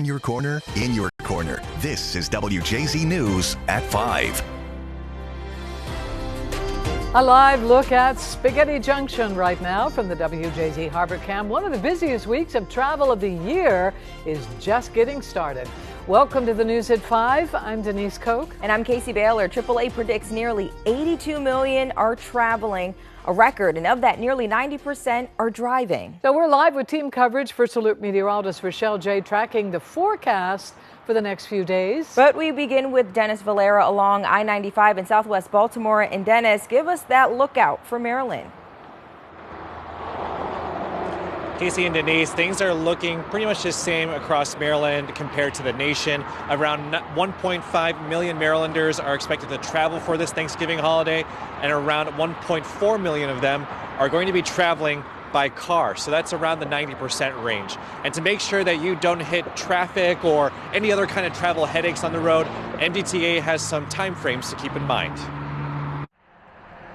In your corner, in your corner. This is WJZ News at 5. A live look at Spaghetti Junction right now from the WJZ Harbor Cam. One of the busiest weeks of travel of the year is just getting started. Welcome to the News at 5. I'm Denise Koch. And I'm Casey Baylor. AAA predicts nearly 82 million are traveling, a record, and of that, nearly 90% are driving. So we're live with team coverage. First Alert meteorologist Rochelle J. tracking the forecast for the next few days. But we begin with Dennis Valera along I-95 in southwest Baltimore. And Dennis, give us that lookout for Maryland. Casey and Denise, things are looking pretty much the same across Maryland compared to the nation. Around 1.5 million Marylanders are expected to travel for this Thanksgiving holiday, and around 1.4 million of them are going to be traveling by car. So that's around the 90% range. And to make sure that you don't hit traffic or any other kind of travel headaches on the road, MDTA has some time frames to keep in mind.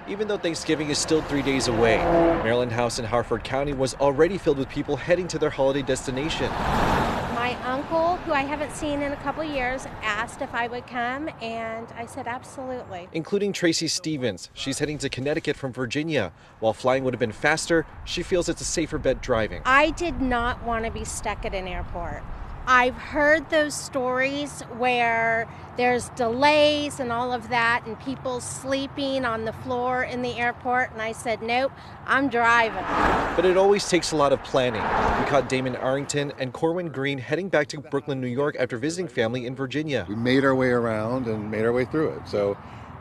Even though Thanksgiving is still 3 days away, Maryland House in Harford County was already filled with people heading to their holiday destination. My uncle, who I haven't seen in a couple years, asked if I would come, and I said absolutely. Including Tracy Stevens. She's heading to Connecticut from Virginia. While flying would have been faster, she feels it's a safer bet driving. I did not want to be stuck at an airport. I've heard those stories where there's delays and all of that and people sleeping on the floor in the airport, and I said, nope, I'm driving. But it always takes a lot of planning. We caught Damon Arrington and Corwin Green heading back to Brooklyn, New York after visiting family in Virginia. We made our way around and made our way through it. So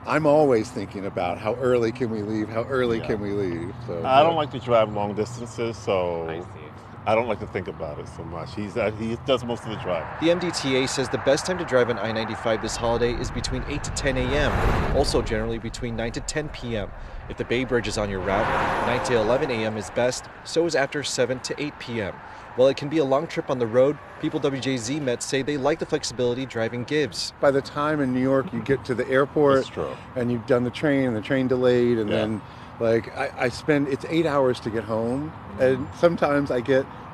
I'm always thinking about how early can we leave, how early can we leave. So I don't like to drive long distances, so I don't like to think about it so much. He does most of the drive. The MDTA says the best time to drive on I-95 this holiday is between 8 to 10 a.m., also generally between 9 to 10 p.m. If the Bay Bridge is on your route, 9 to 11 a.m. is best, so is after 7 to 8 p.m. While it can be a long trip on the road, people WJZ met say they like the flexibility driving gives. By the time in New York you get to the airport and you've done the train delayed, and then like I spend, it's 8 hours to get home, and sometimes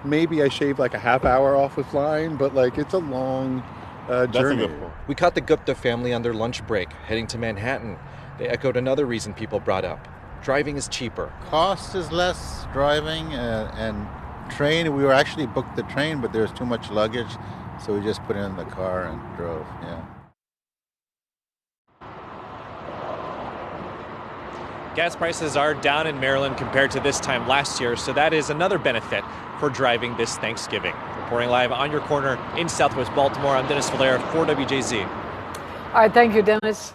maybe I shave like a half hour off with flying, but like it's a long journey. That's a good point. We caught the Gupta family on their lunch break, heading to Manhattan. They echoed another reason people brought up. Driving is cheaper. Cost is less driving, and train, we actually booked the train, but there's too much luggage, so we just put it in the car and drove, Gas prices are down in Maryland compared to this time last year, so that is another benefit for driving this Thanksgiving. Reporting live on your corner in southwest Baltimore, I'm Dennis Valera for WJZ. All right, thank you, Dennis.